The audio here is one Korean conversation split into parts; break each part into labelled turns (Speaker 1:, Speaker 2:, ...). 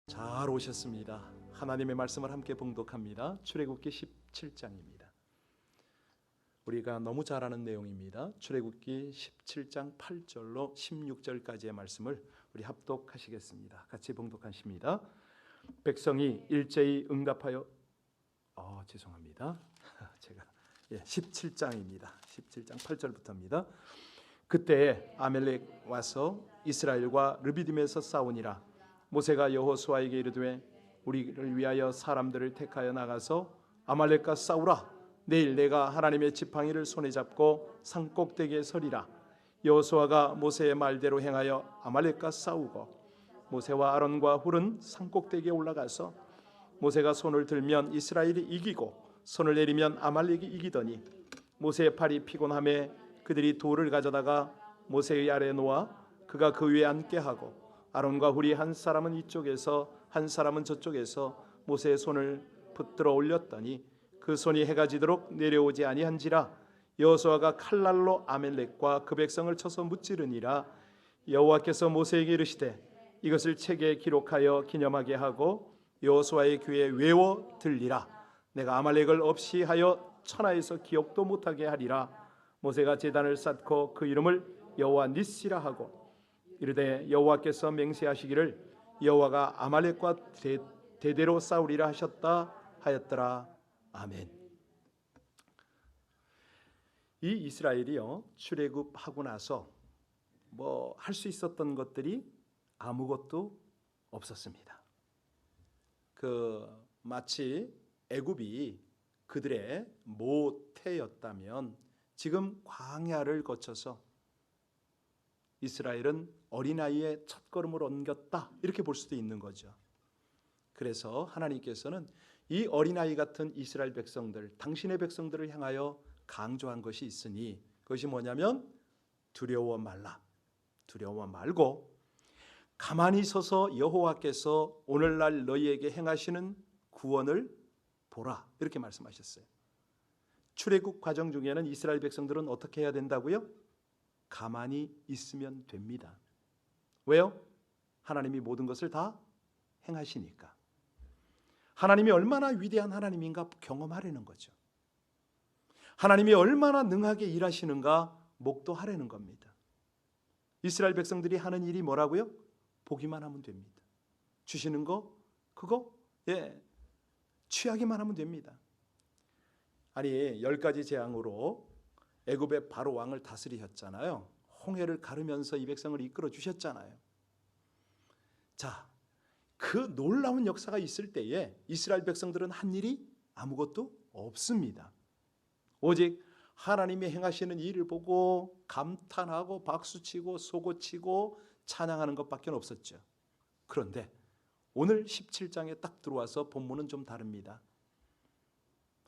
Speaker 1: 잘 오셨습니다. 하나님의 말씀을 함께 봉독합니다. 출애굽기 17장입니다. 우리가 너무 잘 아는 내용입니다. 출애굽기 17장 8절로 16절까지의 말씀을 우리 합독하시겠습니다. 같이 봉독하십니다. 백성이 일제히 응답하여 죄송합니다. 제가 17장입니다. 17장 8절부터입니다. 그때 아말렉 와서 이스라엘과 르비딤에서 싸우니라. 모세가 여호수아에게 이르되 우리를 위하여 사람들을 택하여 나가서 아말렉과 싸우라. 내일 내가 하나님의 지팡이를 손에 잡고 산꼭대기에 서리라. 여호수아가 모세의 말대로 행하여 아말렉과 싸우고 모세와 아론과 훌은 산꼭대기에 올라가서 모세가 손을 들면 이스라엘이 이기고 손을 내리면 아말렉이 이기더니 모세의 팔이 피곤함에 그들이 돌을 가져다가 모세의 아래에 놓아 그가 그 위에 앉게 하고 아론과 훌이 한 사람은 이쪽에서 한 사람은 저쪽에서 모세의 손을 붙들어 올렸더니 그 손이 해가 지도록 내려오지 아니한지라. 여호수아가 칼날로 아말렉과 그 백성을 쳐서 무찌르니라. 여호와께서 모세에게 이르시되 이것을 책에 기록하여 기념하게 하고 여호수아의 귀에 외워 들리라. 내가 아말렉을 없이 하여 천하에서 기억도 못하게 하리라. 모세가 제단을 쌓고 그 이름을 여호와 니시라 하고 이르되 여호와께서 맹세하시기를 여호와가 아말렉과 대대로 싸우리라 하셨다 하였더라. 아멘. 이 이스라엘이요 출애굽하고 나서 할 수 있었던 것들이 아무것도 없었습니다. 마치 애굽이 그들의 모태였다면 지금 광야를 거쳐서 이스라엘은 어린아이의 첫걸음을 옮겼다 이렇게 볼 수도 있는 거죠. 그래서 하나님께서는 이 어린아이 같은 이스라엘 백성들, 당신의 백성들을 향하여 강조한 것이 있으니 그것이 뭐냐면 두려워 말라. 두려워 말고 가만히 서서 여호와께서 오늘날 너희에게 행하시는 구원을 보라 이렇게 말씀하셨어요. 출애굽 과정 중에는 이스라엘 백성들은 어떻게 해야 된다고요? 가만히 있으면 됩니다. 왜요? 하나님이 모든 것을 다 행하시니까. 하나님이 얼마나 위대한 하나님인가 경험하려는 거죠. 하나님이 얼마나 능하게 일하시는가 목도하려는 겁니다. 이스라엘 백성들이 하는 일이 뭐라고요? 보기만 하면 됩니다. 주시는 거 그거 취하기만 하면 됩니다. 아니 10가지 재앙으로 애굽의 바로 왕을 다스리셨잖아요. 홍해를 가르면서 이 백성을 이끌어 주셨잖아요. 자, 그 놀라운 역사가 있을 때에 이스라엘 백성들은 한 일이 아무것도 없습니다. 오직 하나님이 행하시는 일을 보고 감탄하고 박수치고 속옷치고 찬양하는 것밖에 없었죠. 그런데 오늘 17장에 딱 들어와서 본문은 좀 다릅니다.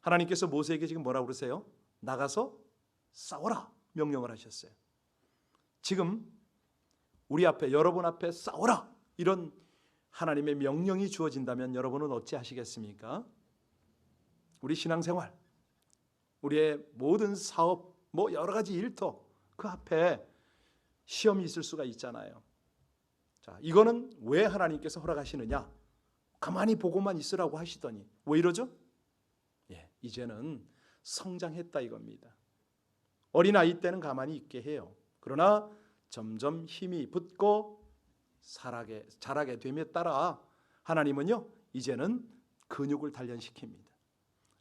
Speaker 1: 하나님께서 모세에게 지금 뭐라고 그러세요? 나가서 싸워라 명령을 하셨어요. 지금 우리 앞에 여러분 앞에 싸워라 이런 하나님의 명령이 주어진다면 여러분은 어찌 하시겠습니까? 우리 신앙생활, 우리의 모든 사업, 여러 가지 일터 그 앞에 시험이 있을 수가 있잖아요. 자, 이거는 왜 하나님께서 허락하시느냐? 가만히 보고만 있으라고 하시더니 왜 이러죠? 이제는 성장했다 이겁니다. 어린아이 때는 가만히 있게 해요. 그러나 점점 힘이 붙고 자라게 됨에 따라 하나님은요 이제는 근육을 단련시킵니다.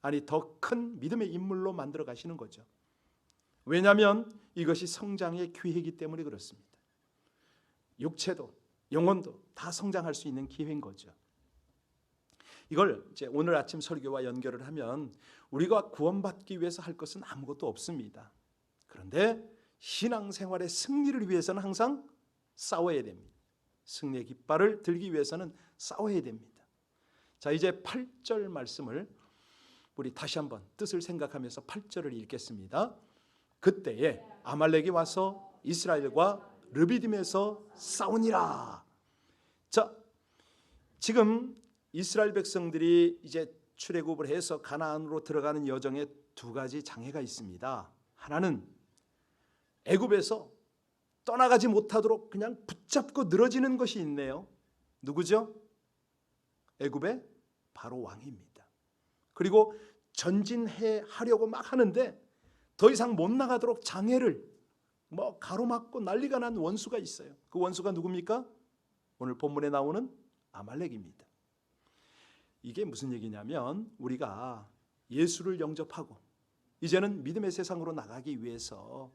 Speaker 1: 아니 더 큰 믿음의 인물로 만들어 가시는 거죠. 왜냐하면 이것이 성장의 기회이기 때문에 그렇습니다. 육체도 영혼도 다 성장할 수 있는 기회인 거죠. 이걸 이제 오늘 아침 설교와 연결을 하면 우리가 구원받기 위해서 할 것은 아무것도 없습니다. 그런데 신앙생활의 승리를 위해서는 항상 싸워야 됩니다. 승리의 깃발을 들기 위해서는 싸워야 됩니다. 자, 이제 8절 말씀을 우리 다시 한번 뜻을 생각하면서 8절을 읽겠습니다. 그때에 아말렉이 와서 이스라엘과 르비딤에서 싸우니라. 자, 지금 이스라엘 백성들이 이제 출애굽을 해서 가나안으로 들어가는 여정에 두 가지 장애가 있습니다. 하나는 애굽에서 떠나가지 못하도록 그냥 붙잡고 늘어지는 것이 있네요. 누구죠? 애굽의 바로 왕입니다. 그리고 전진해 하려고 막 하는데 더 이상 못 나가도록 장애를 가로막고 난리가 난 원수가 있어요. 그 원수가 누굽니까? 오늘 본문에 나오는 아말렉입니다. 이게 무슨 얘기냐면 우리가 예수를 영접하고 이제는 믿음의 세상으로 나가기 위해서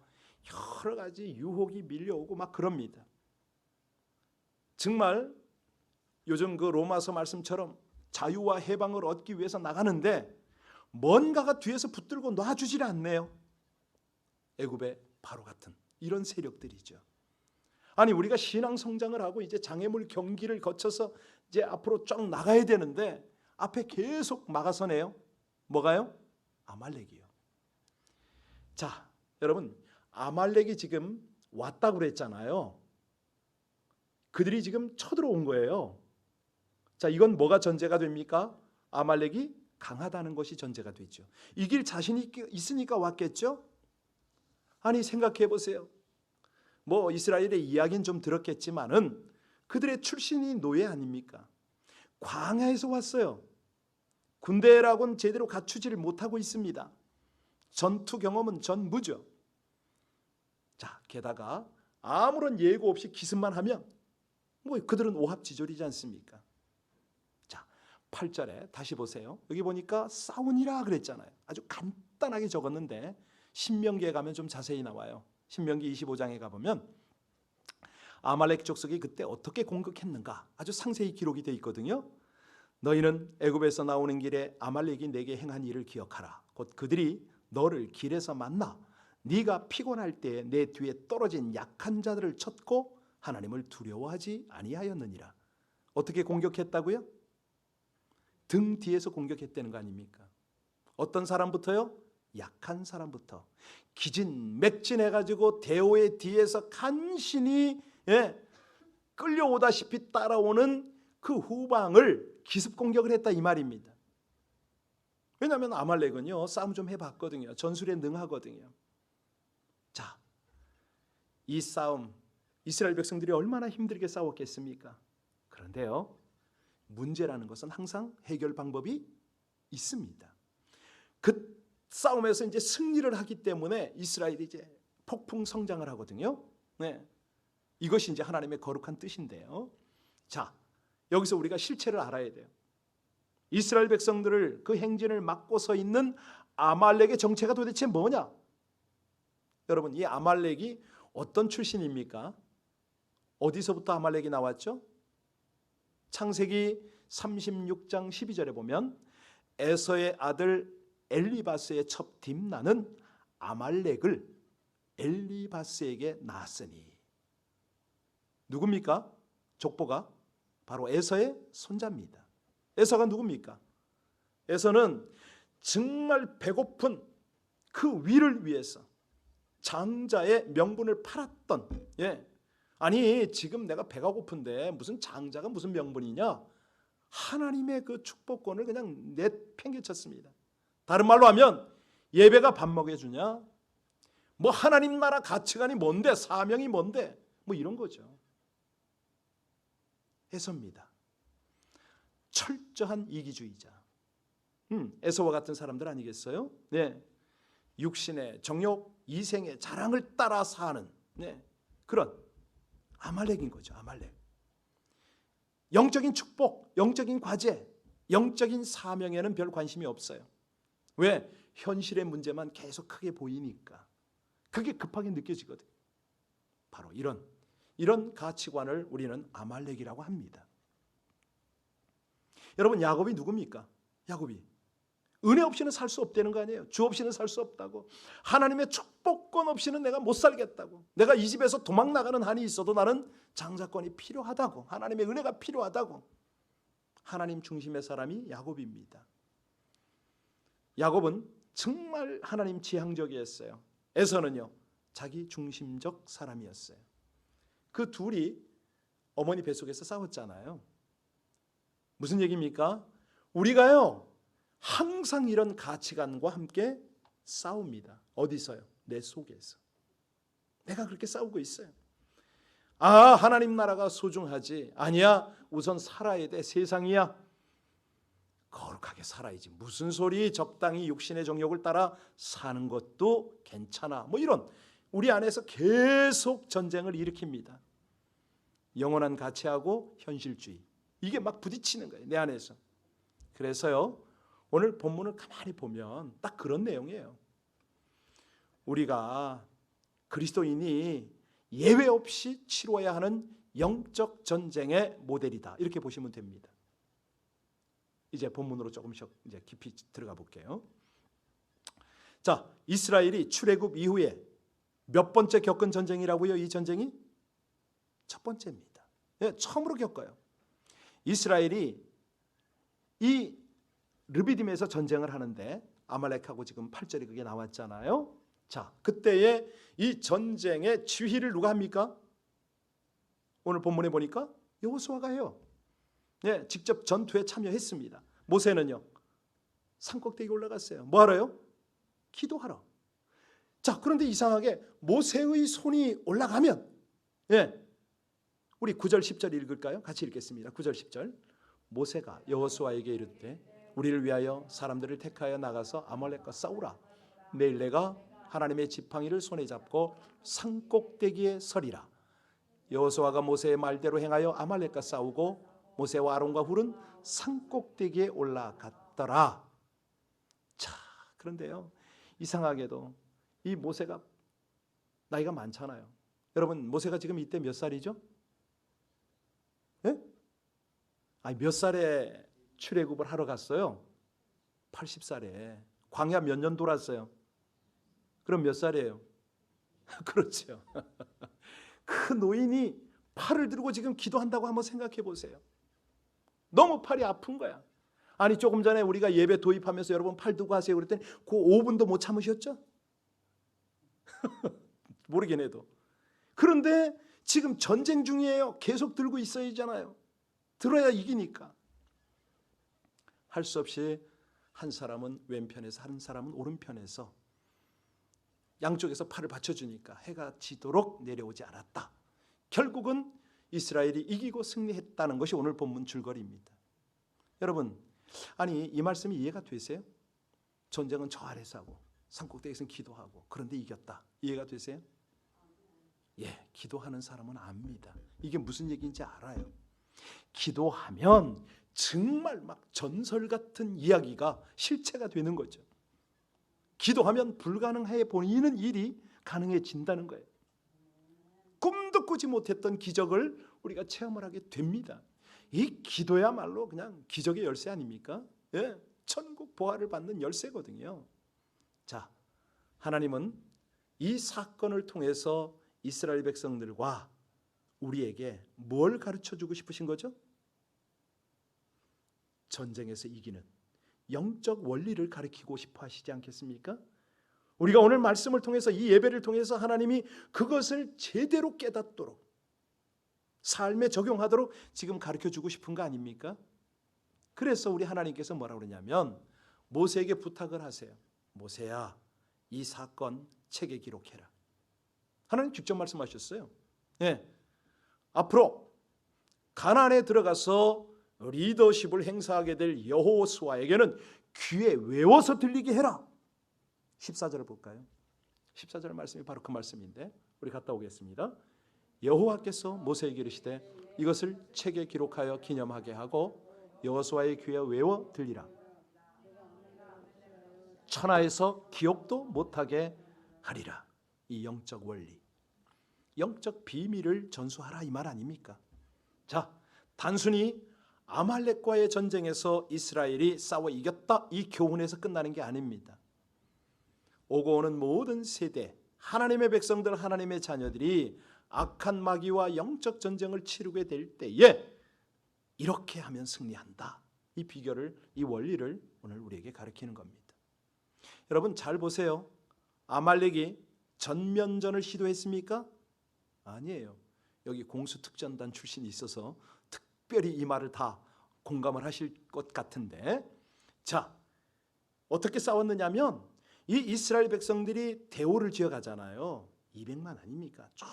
Speaker 1: 여러 가지 유혹이 밀려오고 막 그럽니다. 정말 요즘 그 로마서 말씀처럼 자유와 해방을 얻기 위해서 나가는데 뭔가가 뒤에서 붙들고 놔주질 않네요. 애굽의 바로 같은 이런 세력들이죠. 아니 우리가 신앙 성장을 하고 이제 장애물 경기를 거쳐서 이제 앞으로 쫙 나가야 되는데 앞에 계속 막아서네요. 뭐가요? 아말렉이요. 자, 여러분 아말렉이 지금 왔다고 그랬잖아요. 그들이 지금 쳐들어온 거예요. 자, 이건 뭐가 전제가 됩니까? 아말렉이 강하다는 것이 전제가 되죠. 이길 자신이 있으니까 왔겠죠? 아니 생각해 보세요. 이스라엘의 이야기는 좀 들었겠지만은 그들의 출신이 노예 아닙니까? 광야에서 왔어요. 군대라고는 제대로 갖추지를 못하고 있습니다. 전투 경험은 전무죠. 자, 게다가 아무런 예고 없이 기습만 하면 그들은 오합지졸이지 않습니까? 자, 8절에 다시 보세요. 여기 보니까 싸우니라 그랬잖아요. 아주 간단하게 적었는데 신명기에 가면 좀 자세히 나와요. 신명기 25장에 가보면 아말렉 족속이 그때 어떻게 공격했는가 아주 상세히 기록이 되어 있거든요. 너희는 애굽에서 나오는 길에 아말렉이 내게 행한 일을 기억하라. 곧 그들이 너를 길에서 만나 네가 피곤할 때에 내 뒤에 떨어진 약한 자들을 쳤고 하나님을 두려워하지 아니하였느니라. 어떻게 공격했다고요? 등 뒤에서 공격했다는 거 아닙니까? 어떤 사람부터요? 약한 사람부터 기진맥진해가지고 대오의 뒤에서 간신히 끌려오다시피 따라오는 그 후방을 기습 공격을 했다 이 말입니다. 왜냐하면 아말렉은요 싸움 좀 해봤거든요. 전술에 능하거든요. 자, 이 싸움 이스라엘 백성들이 얼마나 힘들게 싸웠겠습니까? 그런데요 문제라는 것은 항상 해결 방법이 있습니다. 그 싸움에서 이제 승리를 하기 때문에 이스라엘이 이제 폭풍 성장을 하거든요. 네. 이것이 이제 하나님의 거룩한 뜻인데요. 자, 여기서 우리가 실체를 알아야 돼요. 이스라엘 백성들을 그 행진을 막고 서 있는 아말렉의 정체가 도대체 뭐냐? 여러분, 이 아말렉이 어떤 출신입니까? 어디서부터 아말렉이 나왔죠? 창세기 36장 12절에 보면 에서의 아들 엘리바스의 첩 딥나는 아말렉을 엘리바스에게 낳았으니. 누굽니까? 족보가 바로 에서의 손자입니다. 에서가 누굽니까? 에서는 정말 배고픈 그 위를 위해서 장자의 명분을 팔았던, 아니 지금 내가 배가 고픈데 무슨 장자가 무슨 명분이냐? 하나님의 그 축복권을 그냥 내팽개쳤습니다. 다른 말로 하면 예배가 밥 먹여주냐? 하나님 나라 가치관이 뭔데? 사명이 뭔데? 이런 거죠. 에서입니다. 철저한 이기주의자. 에서와 같은 사람들 아니겠어요? 네. 육신의 정욕, 이생의 자랑을 따라 사는 그런 아말렉인 거죠. 아말렉. 영적인 축복, 영적인 과제, 영적인 사명에는 별 관심이 없어요. 왜? 현실의 문제만 계속 크게 보이니까. 그게 급하게 느껴지거든요. 바로 이런 가치관을 우리는 아말렉이라고 합니다. 여러분, 야곱이 누굽니까? 야곱이 은혜 없이는 살 수 없다는 거 아니에요? 주 없이는 살 수 없다고. 하나님의 축복권 없이는 내가 못 살겠다고. 내가 이 집에서 도망 나가는 한이 있어도 나는 장자권이 필요하다고. 하나님의 은혜가 필요하다고. 하나님 중심의 사람이 야곱입니다. 야곱은 정말 하나님 지향적이었어요. 에서는요 자기 중심적 사람이었어요. 그 둘이 어머니 뱃속에서 싸웠잖아요. 무슨 얘기입니까? 우리가요 항상 이런 가치관과 함께 싸웁니다. 어디서요? 내 속에서. 내가 그렇게 싸우고 있어요. 하나님 나라가 소중하지. 아니야, 우선 살아야 돼. 세상이야. 거룩하게 살아야지. 무슨 소리 적당히 육신의 정욕을 따라 사는 것도 괜찮아. 뭐 이런 우리 안에서 계속 전쟁을 일으킵니다. 영원한 가치하고 현실주의. 이게 막 부딪히는 거예요, 내 안에서. 그래서요, 오늘 본문을 가만히 보면 딱 그런 내용이에요. 우리가 그리스도인이 예외 없이 치러야 하는 영적 전쟁의 모델이다. 이렇게 보시면 됩니다. 이제 본문으로 조금씩 이제 깊이 들어가 볼게요. 자, 이스라엘이 출애굽 이후에 몇 번째 겪은 전쟁이라고요? 이 전쟁이 첫 번째입니다. 예, 처음으로 겪어요. 이스라엘이 이 르비딤에서 전쟁을 하는데 아말렉하고 지금 8절에 그게 나왔잖아요. 자, 그때의 이 전쟁의 지휘를 누가 합니까? 오늘 본문에 보니까 여호수아가 해요. 네, 직접 전투에 참여했습니다. 모세는요, 산꼭대기에 올라갔어요. 뭐 하러요? 기도하러. 자, 그런데 이상하게 모세의 손이 올라가면, 예, 우리 9절 10절 읽을까요? 같이 읽겠습니다. 9절 10절. 모세가 여호수아에게 이르되 우리를 위하여 사람들을 택하여 나가서 아말렉과 싸우라. 내일 내가 하나님의 지팡이를 손에 잡고 산꼭대기에 서리라. 여호수아가 모세의 말대로 행하여 아말렉과 싸우고 모세와 아론과 훌은 산꼭대기에 올라갔더라. 자, 그런데요, 이상하게도 이 모세가 나이가 많잖아요. 여러분, 모세가 지금 이때 몇 살이죠? 예? 아니, 몇 살에 출애굽을 하러 갔어요? 80살에. 광야 몇 년 돌았어요? 그럼 몇 살이에요? 그렇죠. 그 노인이 팔을 들고 지금 기도한다고 한번 생각해 보세요. 너무 팔이 아픈 거야. 아니, 조금 전에 우리가 예배 도입하면서 여러분 팔 들고 하세요 그랬더니 그 5분도 못 참으셨죠? 모르긴 해도. 그런데 지금 전쟁 중이에요. 계속 들고 있어야잖아요. 들어야 이기니까. 할 수 없이 한 사람은 왼편에서 한 사람은 오른편에서 양쪽에서 팔을 받쳐주니까 해가 지도록 내려오지 않았다. 결국은 이스라엘이 이기고 승리했다는 것이 오늘 본문 줄거리입니다. 여러분, 아니, 이 말씀이 이해가 되세요? 전쟁은 저 아래서 하고 산꼭대기에서는 기도하고 그런데 이겼다. 이해가 되세요? 예, 기도하는 사람은 압니다. 이게 무슨 얘기인지 알아요. 기도하면 정말 막 전설 같은 이야기가 실체가 되는 거죠. 기도하면 불가능해 보이는 일이 가능해진다는 거예요. 꿈도 꾸지 못했던 기적을 우리가 체험을 하게 됩니다. 이 기도야말로 그냥 기적의 열쇠 아닙니까? 예, 천국 보화를 받는 열쇠거든요. 자, 하나님은 이 사건을 통해서 이스라엘 백성들과 우리에게 뭘 가르쳐주고 싶으신 거죠? 전쟁에서 이기는 영적 원리를 가르치고 싶어 하시지 않겠습니까? 우리가 오늘 말씀을 통해서 이 예배를 통해서 하나님이 그것을 제대로 깨닫도록 삶에 적용하도록 지금 가르쳐주고 싶은 거 아닙니까? 그래서 우리 하나님께서 뭐라고 그러냐면 모세에게 부탁을 하세요. 모세야, 이 사건 책에 기록해라. 하나님 직접 말씀하셨어요. 예, 앞으로 가나안에 들어가서 리더십을 행사하게 될 여호수아에게는 귀에 외워서 들리게 해라. 14절을 볼까요? 14절 말씀이 바로 그 말씀인데 우리 갔다 오겠습니다. 여호와께서 모세에게 이르시되 이것을 책에 기록하여 기념하게 하고 여호수아의 귀에 외워 들리라. 천하에서 기억도 못하게 하리라. 이 영적 원리, 영적 비밀을 전수하라 이 말 아닙니까? 자, 단순히 아말렉과의 전쟁에서 이스라엘이 싸워 이겼다 이 교훈에서 끝나는 게 아닙니다. 오고 오는 모든 세대, 하나님의 백성들, 하나님의 자녀들이 악한 마귀와 영적 전쟁을 치르게 될 때에 이렇게 하면 승리한다. 이 비결을, 이 원리를 오늘 우리에게 가르치는 겁니다. 여러분 잘 보세요. 아말렉이 전면전을 시도했습니까? 아니에요. 여기 공수특전단 출신이 있어서 특별히 이 말을 다 공감을 하실 것 같은데, 자, 어떻게 싸웠느냐면 이 이스라엘 백성들이 대오를 지어가잖아요. 200만 아닙니까? 쭉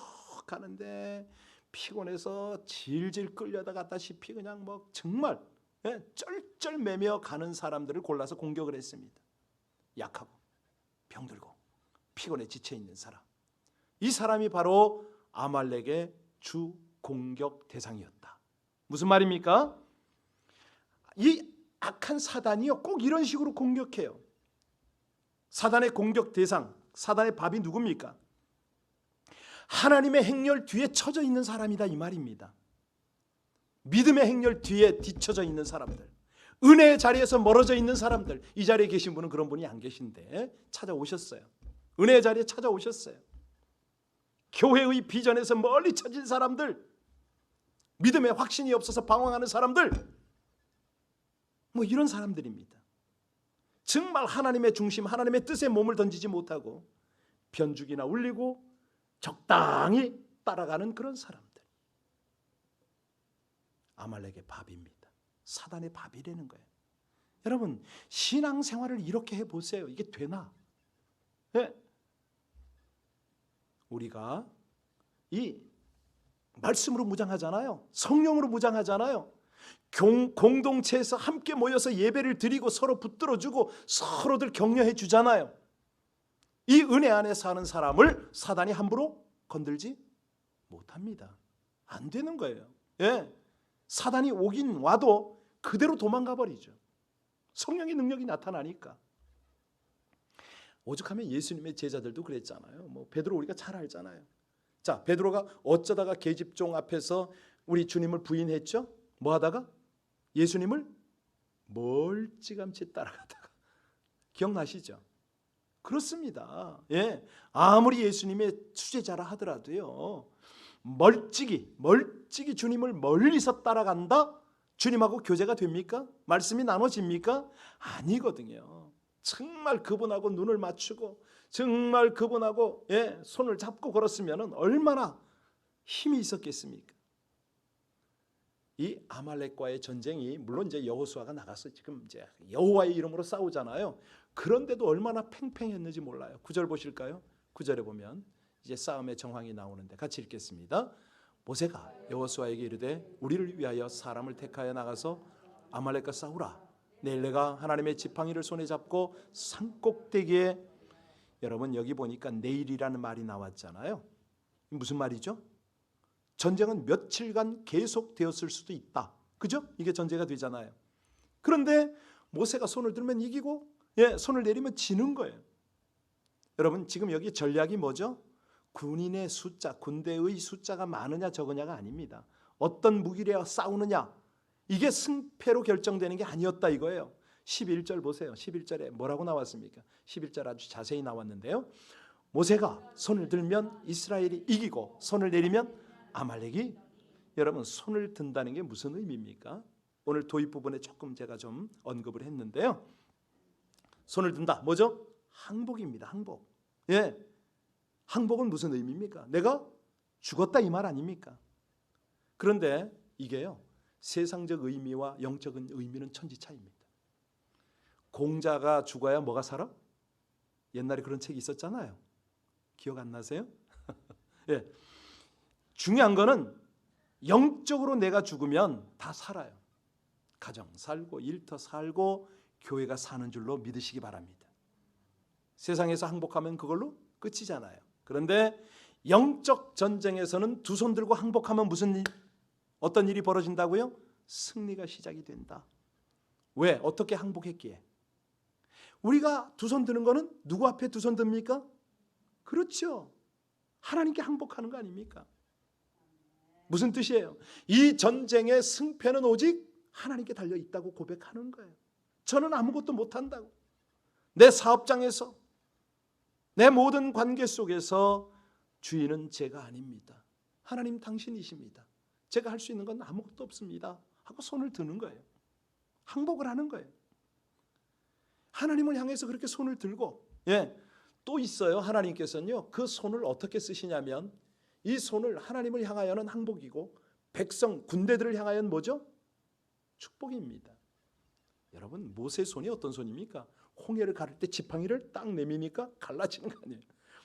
Speaker 1: 가는데 피곤해서 질질 끌려다 갔다시피 그냥 뭐 정말 쩔쩔매며 가는 사람들을 골라서 공격을 했습니다. 약하고 병들고 피곤에 지쳐있는 사람. 이 사람이 바로 아말렉의 주 공격 대상이었다. 무슨 말입니까? 이 악한 사단이요, 꼭 이런 식으로 공격해요. 사단의 공격 대상, 사단의 밥이 누굽니까? 하나님의 행렬 뒤에 처져 있는 사람이다, 이 말입니다. 믿음의 행렬 뒤에 뒤처져 있는 사람들, 은혜의 자리에서 멀어져 있는 사람들. 이 자리에 계신 분은 그런 분이 안 계신데 찾아오셨어요. 은혜의 자리에 찾아오셨어요. 교회의 비전에서 멀리 처진 사람들, 믿음의 확신이 없어서 방황하는 사람들, 뭐 이런 사람들입니다. 정말 하나님의 중심, 하나님의 뜻에 몸을 던지지 못하고 변죽이나 울리고 적당히 따라가는 그런 사람들. 아말렉의 밥입니다. 사단의 밥이라는 거예요. 여러분, 신앙생활을 이렇게 해보세요. 이게 되나? 네? 우리가 이 말씀으로 무장하잖아요. 성령으로 무장하잖아요. 공동체에서 함께 모여서 예배를 드리고 서로 붙들어주고 서로들 격려해 주잖아요. 이 은혜 안에 사는 사람을 사단이 함부로 건들지 못합니다. 안 되는 거예요. 예. 사단이 오긴 와도 그대로 도망가 버리죠. 성령의 능력이 나타나니까. 오죽하면 예수님의 제자들도 그랬잖아요. 뭐 베드로 우리가 잘 알잖아요. 자, 베드로가 어쩌다가 계집종 앞에서 우리 주님을 부인했죠? 뭐 하다가? 예수님을 멀찌감치 따라가다가. 기억나시죠? 그렇습니다. 예, 아무리 예수님의 수제자라 하더라도요, 멀찍이 주님을 멀리서 따라간다? 주님하고 교제가 됩니까? 말씀이 나눠집니까? 아니거든요. 정말 그분하고 눈을 맞추고 정말 그분하고 손을 잡고 걸었으면 얼마나 힘이 있었겠습니까? 이 아말렉과의 전쟁이, 물론 이제 여호수아가 나가서 지금 이제 여호와의 이름으로 싸우잖아요. 그런데도 얼마나 팽팽했는지 몰라요. 9절 보실까요? 9절에 보면 이제 싸움의 정황이 나오는데 같이 읽겠습니다. 모세가 여호수아에게 이르되 우리를 위하여 사람을 택하여 나가서 아말렉과 싸우라. 내일 내가 하나님의 지팡이를 손에 잡고 산꼭대기에, 여러분 여기 보니까 내일이라는 말이 나왔잖아요. 무슨 말이죠? 전쟁은 며칠간 계속되었을 수도 있다. 그죠? 이게 전제가 되잖아요. 그런데 모세가 손을 들면 이기고 손을 내리면 지는 거예요. 여러분 지금 여기 전략이 뭐죠? 군인의 숫자, 군대의 숫자가 많으냐 적으냐가 아닙니다. 어떤 무기로 싸우느냐, 이게 승패로 결정되는 게 아니었다 이거예요. 11절 보세요. 11절에 뭐라고 나왔습니까? 11절 아주 자세히 나왔는데요. 모세가 손을 들면 이스라엘이 이기고 손을 내리면 아말렉이. 여러분 손을 든다는 게 무슨 의미입니까? 오늘 도입 부분에 조금 제가 좀 언급을 했는데요. 손을 든다 뭐죠? 항복입니다. 항복. 예, 항복은 무슨 의미입니까? 내가 죽었다 이 말 아닙니까? 그런데 이게요, 세상적 의미와 영적 의미는 천지차이입니다. 공자가 죽어야 뭐가 살아? 옛날에 그런 책이 있었잖아요. 기억 안 나세요? 예. 중요한 거는 영적으로 내가 죽으면 다 살아요. 가정 살고 일터 살고 교회가 사는 줄로 믿으시기 바랍니다. 세상에서 항복하면 그걸로 끝이잖아요. 그런데 영적 전쟁에서는 두 손 들고 항복하면 어떤 일이 벌어진다고요? 승리가 시작이 된다. 왜? 어떻게 항복했기에? 우리가 두 손 드는 거는 누구 앞에 두 손 듭니까? 그렇죠. 하나님께 항복하는 거 아닙니까? 무슨 뜻이에요? 이 전쟁의 승패는 오직 하나님께 달려 있다고 고백하는 거예요. 저는 아무것도 못한다고. 내 사업장에서, 내 모든 관계 속에서 주인은 제가 아닙니다. 하나님 당신이십니다. 제가 할 수 있는 건 아무것도 없습니다 하고 손을 드는 거예요. 항복을 하는 거예요. 하나님을 향해서 그렇게 손을 들고, 또 있어요. 하나님께서는요, 그 손을 어떻게 쓰시냐면, 이 손을 하나님을 향하여는 항복이고 백성, 군대들을 향하여는 뭐죠? 축복입니다. 여러분 모세의 손이 어떤 손입니까? 홍해를 가를 때 지팡이를 딱 내미니까 갈라지는 거 아니에요.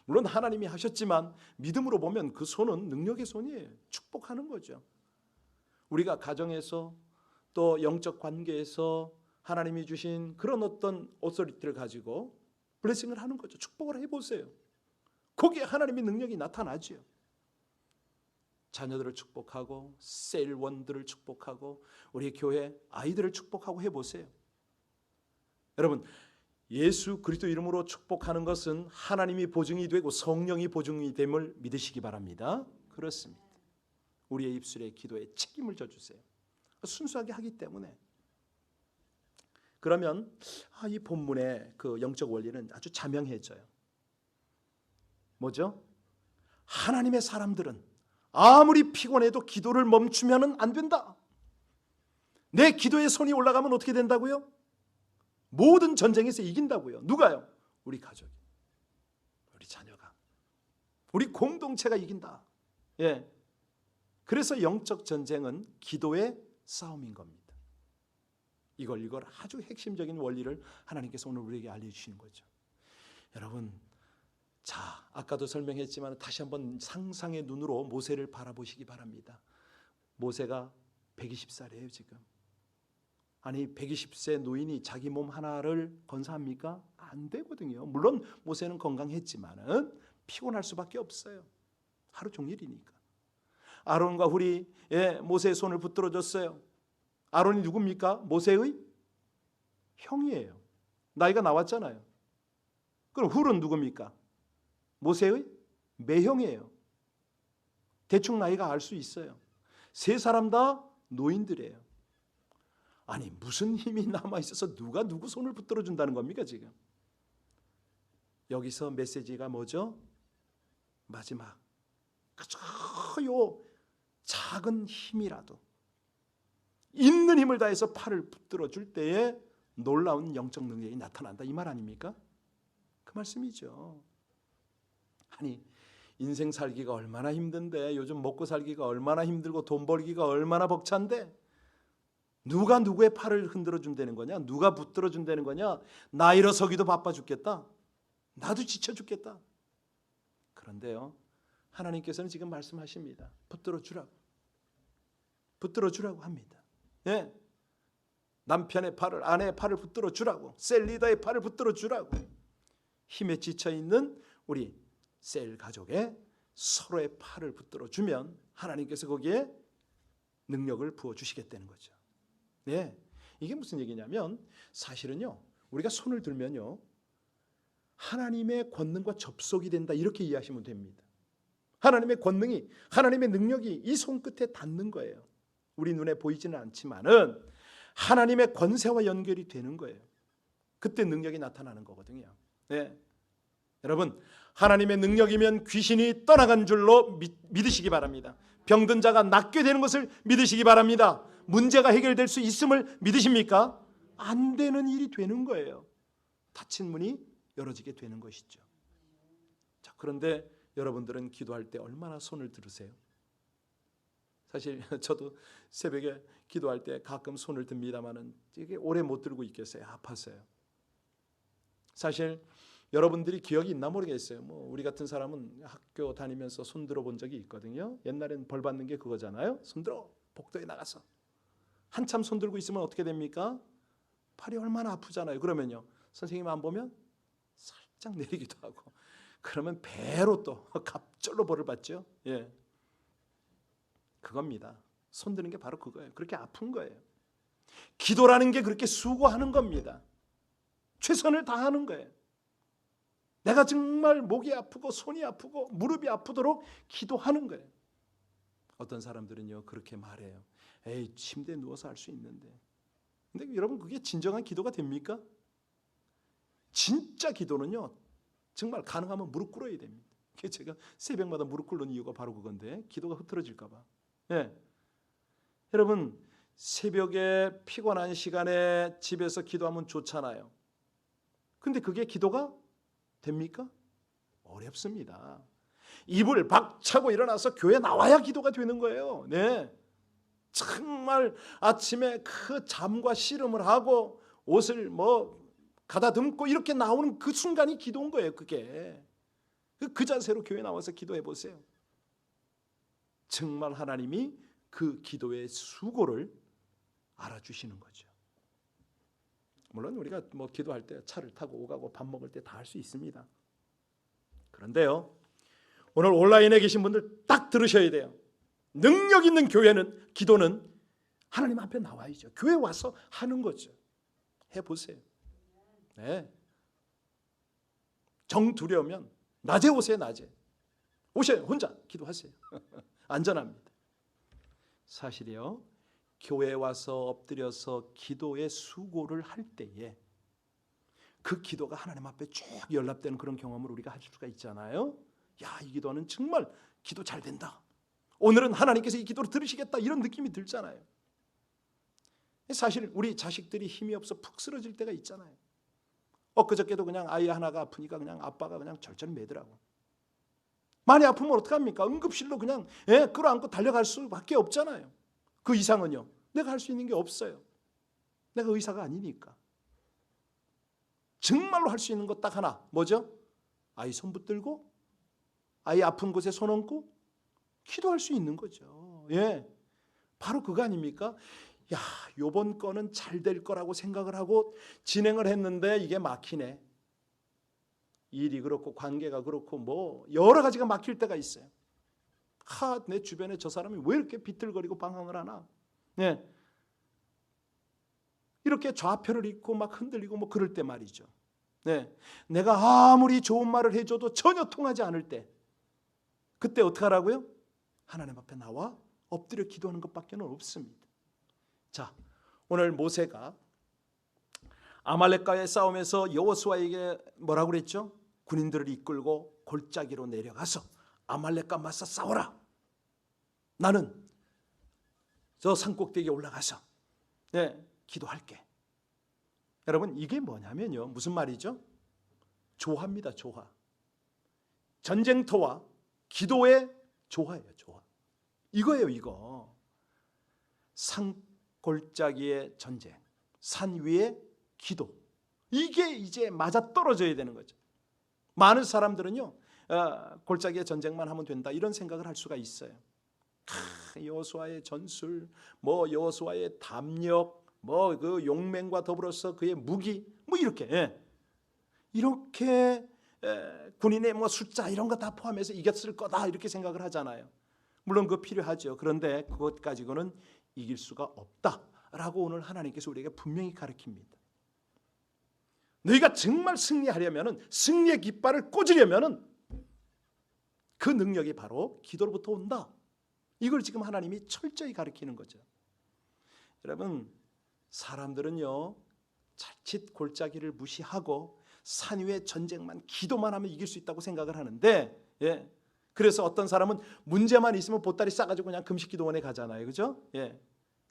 Speaker 1: 물론 하나님이 하셨지만 믿음으로 보면 그 손은 능력의 손이에요. 축복하는 거죠. 우리가 가정에서 또 영적 관계에서 하나님이 주신 그런 어떤 오토리티를 가지고 블레싱을 하는 거죠. 축복을 해보세요. 거기에 하나님의 능력이 나타나죠. 자녀들을 축복하고 셀원들을 축복하고 우리 교회 아이들을 축복하고 해보세요. 여러분, 예수 그리스도 이름으로 축복하는 것은 하나님이 보증이 되고 성령이 보증이 됨을 믿으시기 바랍니다. 그렇습니다. 우리의 입술에 기도에 책임을 져주세요. 순수하게 하기 때문에. 그러면 이 본문의 그 영적 원리는 아주 자명해져요. 뭐죠? 하나님의 사람들은 아무리 피곤해도 기도를 멈추면 안 된다. 내 기도에 손이 올라가면 어떻게 된다고요? 모든 전쟁에서 이긴다고요. 누가요? 우리 가족이, 우리 자녀가, 우리 공동체가 이긴다. 예. 그래서 영적 전쟁은 기도의 싸움인 겁니다. 이걸 아주 핵심적인 원리를 하나님께서 오늘 우리에게 알려주시는 거죠. 여러분, 자, 아까도 설명했지만 다시 한번 상상의 눈으로 모세를 바라보시기 바랍니다. 모세가 120살이에요 지금. 아니 120세 노인이 자기 몸 하나를 건사합니까? 안 되거든요. 물론 모세는 건강했지만은 피곤할 수밖에 없어요. 하루 종일이니까. 아론과 훌이 모세의 손을 붙들어 줬어요. 아론이 누굽니까? 모세의 형이에요. 나이가 나왔잖아요. 그럼 훌은 누굽니까? 모세의 매형이에요. 대충 나이가 알 수 있어요. 세 사람 다 노인들이에요. 아니 무슨 힘이 남아있어서 누가 누구 손을 붙들어 준다는 겁니까 지금? 여기서 메시지가 뭐죠? 마지막 그저 요 작은 힘이라도 있는 힘을 다해서 팔을 붙들어 줄 때에 놀라운 영적 능력이 나타난다 이 말 아닙니까? 그 말씀이죠. 아니 인생 살기가 얼마나 힘든데, 요즘 먹고 살기가 얼마나 힘들고 돈 벌기가 얼마나 벅찬데 누가 누구의 팔을 흔들어 준다는 거냐? 누가 붙들어 준다는 거냐? 나 일어서기도 바빠 죽겠다. 나도 지쳐 죽겠다. 그런데요, 하나님께서는 지금 말씀하십니다. 붙들어 주라고. 붙들어 주라고 합니다. 예. 남편의 팔을, 아내의 팔을 붙들어 주라고. 셀 리더의 팔을 붙들어 주라고. 힘에 지쳐 있는 우리 셀 가족의 서로의 팔을 붙들어 주면 하나님께서 거기에 능력을 부어 주시겠다는 거죠. 네, 이게 무슨 얘기냐면 사실은요, 우리가 손을 들면요 하나님의 권능과 접속이 된다 이렇게 이해하시면 됩니다. 하나님의 권능이, 하나님의 능력이 이 손끝에 닿는 거예요. 우리 눈에 보이지는 않지만은 하나님의 권세와 연결이 되는 거예요. 그때 능력이 나타나는 거거든요. 네. 여러분, 하나님의 능력이면 귀신이 떠나간 줄로 믿으시기 바랍니다. 병든 자가 낫게 되는 것을 믿으시기 바랍니다. 문제가 해결될 수 있음을 믿으십니까? 안 되는 일이 되는 거예요. 닫힌 문이 열어지게 되는 것이죠. 자, 그런데 여러분들은 기도할 때 얼마나 손을 들으세요? 사실 저도 새벽에 기도할 때 가끔 손을 듭니다만은 이게 오래 못 들고 있겠어요. 아파서요. 사실 여러분들이 기억이 있나 모르겠어요. 뭐 우리 같은 사람은 학교 다니면서 손 들어본 적이 있거든요. 옛날엔 벌 받는 게 그거잖아요. 손 들어, 복도에 나가서. 한참 손 들고 있으면 어떻게 됩니까? 팔이 얼마나 아프잖아요. 그러면요, 선생님 안 보면 살짝 내리기도 하고, 그러면 배로 또 갑절로 벌을 받죠. 예, 그겁니다. 손 드는 게 바로 그거예요. 그렇게 아픈 거예요. 기도라는 게 그렇게 수고하는 겁니다. 최선을 다하는 거예요. 내가 정말 목이 아프고 손이 아프고 무릎이 아프도록 기도하는 거예요. 어떤 사람들은요 그렇게 말해요. 에이, 침대에 누워서 할 수 있는데. 근데 여러분, 그게 진정한 기도가 됩니까? 진짜 기도는요 정말 가능하면 무릎 꿇어야 됩니다. 제가 새벽마다 무릎 꿇는 이유가 바로 그건데, 기도가 흐트러질까 봐. 예. 여러분, 새벽에 피곤한 시간에 집에서 기도하면 좋잖아요. 근데 그게 기도가 됩니까? 어렵습니다. 이불 박차고 일어나서 교회 나와야 기도가 되는 거예요. 네. 정말 아침에 그 잠과 씨름을 하고 옷을 가다듬고 이렇게 나오는 그 순간이 기도인 거예요. 그게 그 자세로 교회 나와서 기도해 보세요. 정말 하나님이 그 기도의 수고를 알아주시는 거죠. 물론 우리가 뭐 기도할 때 차를 타고 오가고 밥 먹을 때 다 할 수 있습니다. 그런데요, 오늘 온라인에 계신 분들 딱 들으셔야 돼요. 능력 있는 교회는, 기도는 하나님 앞에 나와야죠. 교회 와서 하는 거죠. 해보세요. 네. 정 두려우면 낮에 오세요. 낮에 오셔요. 혼자 기도하세요. 안전합니다. 사실이요, 교회에 와서 엎드려서 기도의 수고를 할 때에 그 기도가 하나님 앞에 쭉 연락되는 그런 경험을 우리가 할 수가 있잖아요. 야, 이 기도는 정말 기도 잘 된다. 오늘은 하나님께서 이 기도를 들으시겠다, 이런 느낌이 들잖아요. 사실 우리 자식들이 힘이 없어 푹 쓰러질 때가 있잖아요. 엊그저께도 그냥 아이 하나가 아프니까 그냥 아빠가 그냥 절절매더라고. 많이 아프면 어떡합니까? 응급실로 그냥 끌어안고 달려갈 수밖에 없잖아요. 그 이상은요, 내가 할 수 있는 게 없어요. 내가 의사가 아니니까. 정말로 할 수 있는 것 딱 하나, 뭐죠? 아이 손 붙들고 아이 아픈 곳에 손 얹고 기도할 수 있는 거죠. 예, 바로 그거 아닙니까? 야, 요번 건은 잘 될 거라고 생각을 하고 진행을 했는데 이게 막히네. 일이 그렇고 관계가 그렇고 뭐 여러 가지가 막힐 때가 있어요. 내 주변에 저 사람이 왜 이렇게 비틀거리고 방황을 하나? 네. 이렇게 좌표를 잃고 막 흔들리고 뭐 그럴 때 말이죠. 네. 내가 아무리 좋은 말을 해줘도 전혀 통하지 않을 때, 그때 어떻게 하라고요? 하나님 앞에 나와 엎드려 기도하는 것밖에 없습니다. 자, 오늘 모세가 아말렉과의 싸움에서 여호수아에게 뭐라고 그랬죠? 군인들을 이끌고 골짜기로 내려가서 아말렉과 맞서 싸워라. 나는 저 산꼭대기에 올라가서 기도할게. 여러분, 이게 뭐냐면요, 무슨 말이죠? 조화입니다. 조화. 전쟁터와 기도의 조화예요. 조화. 이거예요. 이거. 산골짜기의 전쟁, 산 위의 기도, 이게 이제 맞아떨어져야 되는 거죠. 많은 사람들은요, 골짜기의 전쟁만 하면 된다, 이런 생각을 할 수가 있어요. 여호수아의 전술, 뭐 여호수아의 담력, 뭐 그 용맹과 더불어서 그의 무기, 뭐 이렇게 군인의 뭐 숫자 이런 거 다 포함해서 이겼을 거다, 이렇게 생각을 하잖아요. 물론 그거 필요하죠. 그런데 그것 가지고는 이길 수가 없다라고 오늘 하나님께서 우리에게 분명히 가르칩니다. 너희가 정말 승리하려면은, 승리의 깃발을 꽂으려면은 그 능력이 바로 기도로부터 온다. 이걸 지금 하나님이 철저히 가르치는 거죠. 여러분, 사람들은요, 자칫 골짜기를 무시하고 산 위의 전쟁만, 기도만 하면 이길 수 있다고 생각을 하는데, 그래서 어떤 사람은 문제만 있으면 보따리 싸가지고 그냥 금식기도원에 가잖아요. 그죠?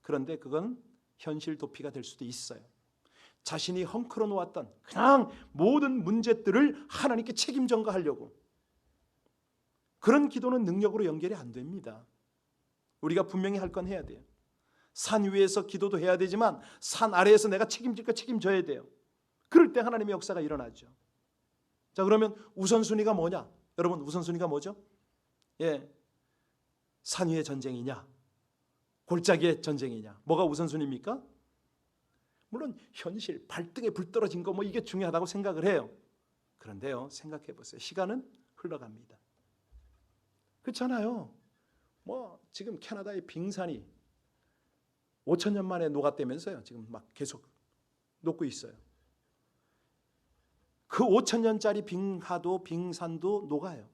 Speaker 1: 그런데 그건 현실 도피가 될 수도 있어요. 자신이 헝클어 놓았던 그냥 모든 문제들을 하나님께 책임 전가하려고, 그런 기도는 능력으로 연결이 안 됩니다. 우리가 분명히 할 건 해야 돼요. 산 위에서 기도도 해야 되지만 산 아래에서 내가 책임질 거 책임져야 돼요. 그럴 때 하나님의 역사가 일어나죠. 자, 그러면 우선순위가 뭐냐? 여러분, 우선순위가 뭐죠? 산 위의 전쟁이냐, 골짜기의 전쟁이냐, 뭐가 우선순위입니까? 물론 현실, 발등에 불 떨어진 거 뭐 이게 중요하다고 생각을 해요. 그런데요, 생각해 보세요. 시간은 흘러갑니다. 그렇잖아요. 뭐 지금 캐나다의 빙산이 5,000년 만에 녹았다면서요. 지금 막 계속 녹고 있어요. 그 5,000년짜리 빙하도, 빙산도 녹아요.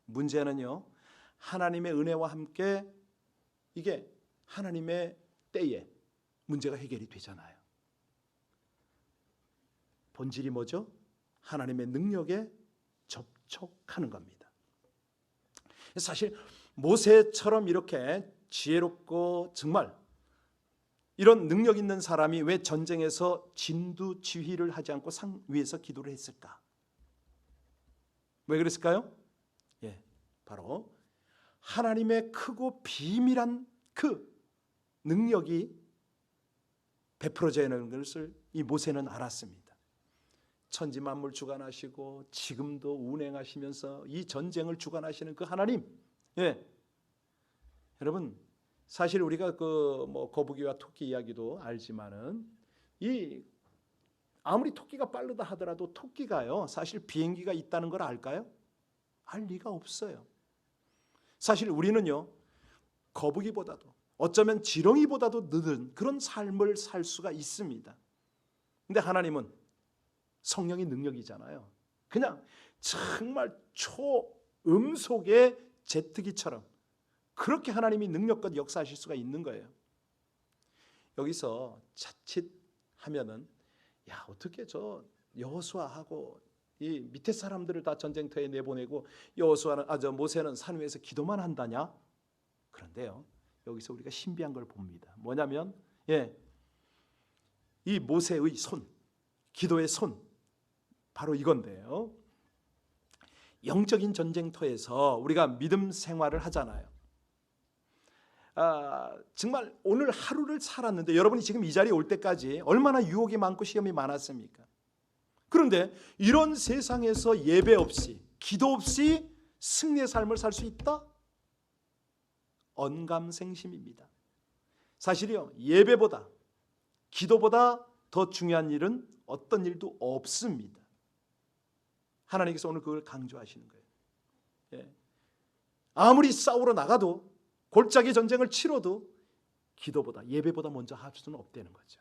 Speaker 1: 문제는요, 하나님의 은혜와 함께 이게 하나님의 때에 문제가 해결이 되잖아요. 본질이 뭐죠? 하나님의 능력에 접촉하는 겁니다. 사실 모세처럼 이렇게 지혜롭고 정말 이런 능력 있는 사람이 왜 전쟁에서 진두지휘를 하지 않고 산 위에서 기도를 했을까? 왜 그랬을까요? 바로 하나님의 크고 비밀한 그 능력이 베풀어져 있는 것을 이 모세는 알았습니다. 천지 만물 주관하시고 지금도 운행하시면서 이 전쟁을 주관하시는 그 하나님, 여러분, 사실 우리가 그 뭐 거북이와 토끼 이야기도 알지만은 이 아무리 토끼가 빠르다 하더라도 토끼가요 사실 비행기가 있다는 걸 알까요? 알 리가 없어요. 사실 우리는요 거북이보다도 어쩌면 지렁이보다도 늦은 그런 삶을 살 수가 있습니다. 근데 하나님은 성령의 능력이잖아요. 그냥 정말 초음속의 제트기처럼 그렇게 하나님이 능력껏 역사하실 수가 있는 거예요. 여기서 자칫 하면은 야 어떻게 저 여호수아하고 이 밑에 사람들을 다 전쟁터에 내보내고 여호수아는 저 모세는 산 위에서 기도만 한다냐? 그런데요 여기서 우리가 신비한 걸 봅니다. 뭐냐면 이 모세의 손, 기도의 손 바로 이건데요. 영적인 전쟁터에서 우리가 믿음 생활을 하잖아요. 정말 오늘 하루를 살았는데 여러분이 지금 이 자리에 올 때까지 얼마나 유혹이 많고 시험이 많았습니까? 그런데 이런 세상에서 예배 없이 기도 없이 승리의 삶을 살 수 있다? 언감생심입니다. 사실이요 예배보다 기도보다 더 중요한 일은 어떤 일도 없습니다. 하나님께서 오늘 그걸 강조하시는 거예요. 아무리 싸우러 나가도 골짜기 전쟁을 치러도 기도보다 예배보다 먼저 할 수는 없다는 거죠.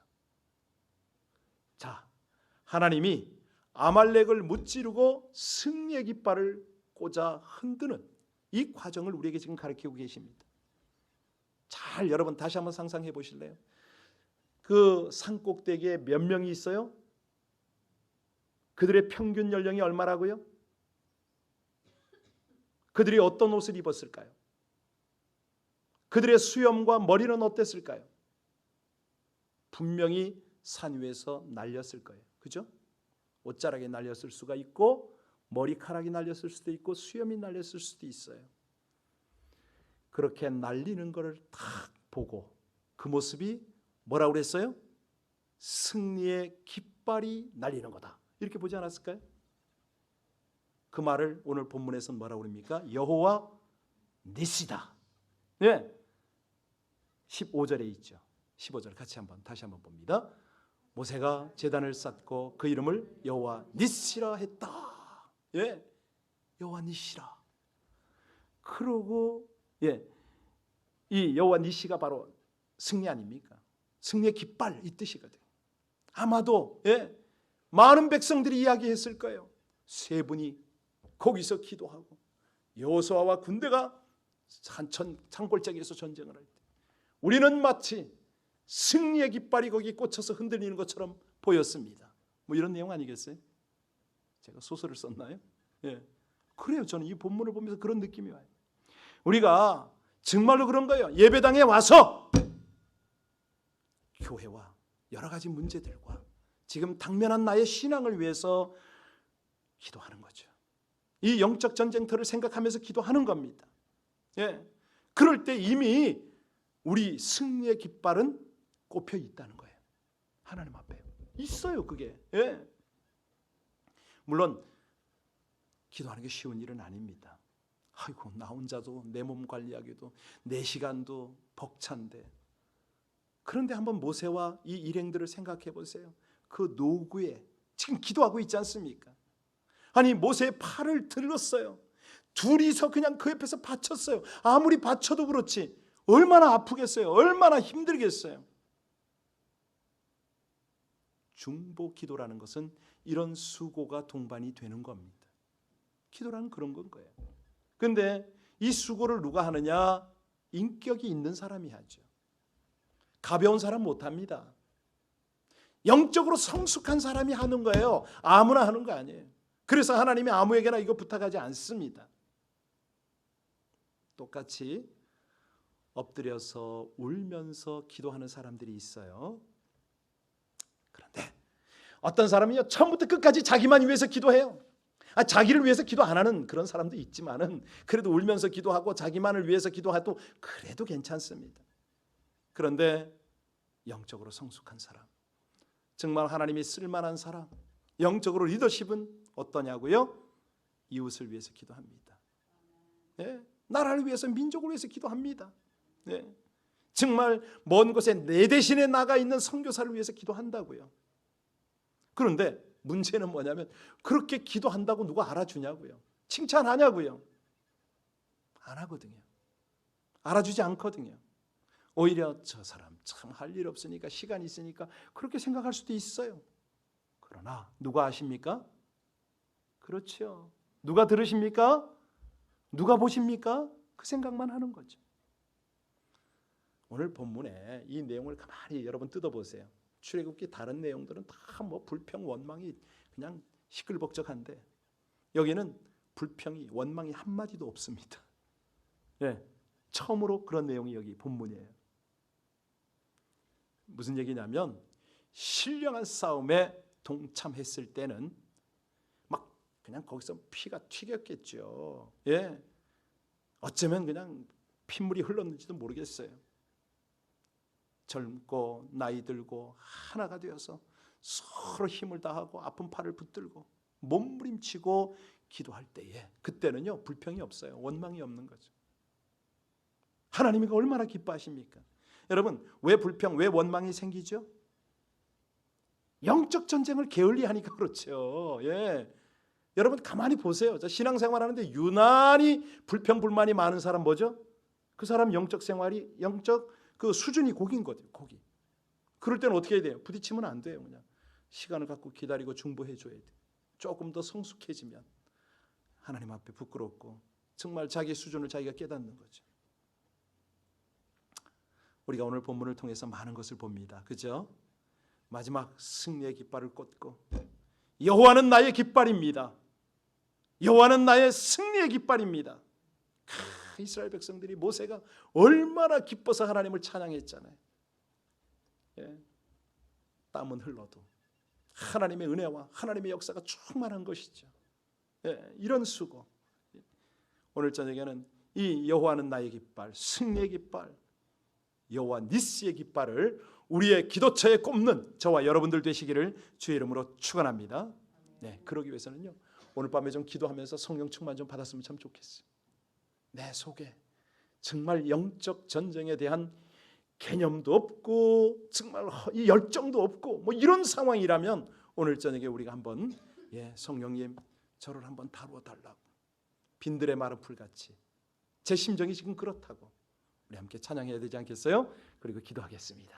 Speaker 1: 자, 하나님이 아말렉을 무찌르고 승리의 깃발을 꽂아 흔드는 이 과정을 우리에게 지금 가르치고 계십니다. 잘 여러분 다시 한번 상상해 보실래요? 그 산꼭대기에 몇 명이 있어요? 그들의 평균 연령이 얼마라고요? 그들이 어떤 옷을 입었을까요? 그들의 수염과 머리는 어땠을까요? 분명히 산 위에서 날렸을 거예요. 그죠? 옷자락에 날렸을 수가 있고 머리카락이 날렸을 수도 있고 수염이 날렸을 수도 있어요. 그렇게 날리는 것을 딱 보고 그 모습이 뭐라고 그랬어요? 승리의 깃발이 날리는 거다. 이렇게 보지 않았을까요? 그 말을 오늘 본문에서는 뭐라고 그럽니까? 여호와 니시다. 15절에 있죠. 15절 같이 다시 한번 봅니다. 모세가 제단을 쌓고 그 이름을 여호와 니시라 했다. 여호와 니시라. 그러고 이 여호와 니시가 바로 승리 아닙니까? 승리의 깃발 이 뜻이거든. 아마도 많은 백성들이 이야기했을 거예요. 세 분이 거기서 기도하고 여호수아와 군대가 산골짜기에서 전쟁을 할 때 우리는 마치 승리의 깃발이 거기 꽂혀서 흔들리는 것처럼 보였습니다. 뭐 이런 내용 아니겠어요? 제가 소설을 썼나요? 그래요. 저는 이 본문을 보면서 그런 느낌이 와요. 우리가 정말로 그런 거예요. 예배당에 와서 교회와 여러 가지 문제들과 지금 당면한 나의 신앙을 위해서 기도하는 거죠. 이 영적 전쟁터를 생각하면서 기도하는 겁니다. 그럴 때 이미 우리 승리의 깃발은 꼽혀 있다는 거예요. 하나님 앞에 있어요. 그게 물론 기도하는 게 쉬운 일은 아닙니다. 아이고 나 혼자도 내 몸 관리하기도 내 시간도 벅찬데 그런데 한번 모세와 이 일행들을 생각해 보세요. 그 노구에 지금 기도하고 있지 않습니까? 아니 모세의 팔을 들었어요. 둘이서 그냥 그 옆에서 받쳤어요. 아무리 받쳐도 그렇지 얼마나 아프겠어요. 얼마나 힘들겠어요. 중보 기도라는 것은 이런 수고가 동반이 되는 겁니다. 기도라는 그런 건 거예요. 그런데 이 수고를 누가 하느냐? 인격이 있는 사람이 하죠. 가벼운 사람 못합니다. 영적으로 성숙한 사람이 하는 거예요. 아무나 하는 거 아니에요. 그래서 하나님이 아무에게나 이거 부탁하지 않습니다. 똑같이 엎드려서 울면서 기도하는 사람들이 있어요. 그런데 어떤 사람이요 처음부터 끝까지 자기만 위해서 기도해요. 자기를 위해서 기도 안 하는 그런 사람도 있지만은 그래도 울면서 기도하고 자기만을 위해서 기도해도 그래도 괜찮습니다. 그런데 영적으로 성숙한 사람, 정말 하나님이 쓸만한 사람, 영적으로 리더십은 어떠냐고요? 이웃을 위해서 기도합니다. 나라를 위해서 민족을 위해서 기도합니다. 정말 먼 곳에 내 대신에 나가 있는 선교사를 위해서 기도한다고요. 그런데 문제는 뭐냐면 그렇게 기도한다고 누가 알아주냐고요. 칭찬하냐고요. 안 하거든요. 알아주지 않거든요. 오히려 저 사람 참 할 일 없으니까 시간 있으니까 그렇게 생각할 수도 있어요. 그러나 누가 아십니까? 그렇죠. 누가 들으십니까? 누가 보십니까? 그 생각만 하는 거죠. 오늘 본문에 이 내용을 가만히 여러분 뜯어보세요. 출애굽기 다른 내용들은 다 뭐 불평 원망이 그냥 시끌벅적한데 여기는 불평이 원망이 한마디도 없습니다. 예, 처음으로 그런 내용이 여기 본문이에요. 무슨 얘기냐면 신령한 싸움에 동참했을 때는 막 그냥 거기서 피가 튀겼겠죠. 예, 어쩌면 그냥 핏물이 흘렀는지도 모르겠어요. 젊고 나이 들고 하나가 되어서 서로 힘을 다하고 아픈 팔을 붙들고 몸부림치고 기도할 때에 그때는요 불평이 없어요. 원망이 없는 거죠. 하나님이 얼마나 기뻐하십니까? 여러분 왜 불평, 왜 원망이 생기죠? 영적 전쟁을 게을리하니까 그렇죠. 예. 여러분 가만히 보세요. 저 신앙생활하는데 유난히 불평 불만이 많은 사람 뭐죠? 그 사람 영적 생활이 영적 그 수준이 고기인 거죠. 고기. 그럴 때는 어떻게 해야 돼요? 부딪히면 안 돼요. 그냥 시간을 갖고 기다리고 중보해 줘야 돼요. 조금 더 성숙해지면 하나님 앞에 부끄럽고 정말 자기 수준을 자기가 깨닫는 거죠. 우리가 오늘 본문을 통해서 많은 것을 봅니다. 그죠? 마지막 승리의 깃발을 꽂고 여호와는 나의 깃발입니다. 여호와는 나의 승리의 깃발입니다. 이스라엘 백성들이 모세가 얼마나 기뻐서 하나님을 찬양했잖아요. 예. 땀은 흘러도 하나님의 은혜와 하나님의 역사가 충만한 것이죠. 예. 이런 수고. 오늘 저녁에는 이 여호와는 나의 깃발, 승리의 깃발, 여호와 니스의 깃발을 우리의 기도처에 꼽는 저와 여러분들 되시기를 주의 이름으로 축원합니다. 네, 그러기 위해서는요. 오늘 밤에 좀 기도하면서 성령 충만 좀 받았으면 참 좋겠어요. 내 속에 정말 영적 전쟁에 대한 개념도 없고 정말 이 열정도 없고 뭐 이런 상황이라면 오늘 저녁에 우리가 한번 성령님 저를 한번 다루어 달라고 빈들의 마른 풀같이 제 심정이 지금 그렇다고 우리 함께 찬양해야 되지 않겠어요? 그리고 기도하겠습니다.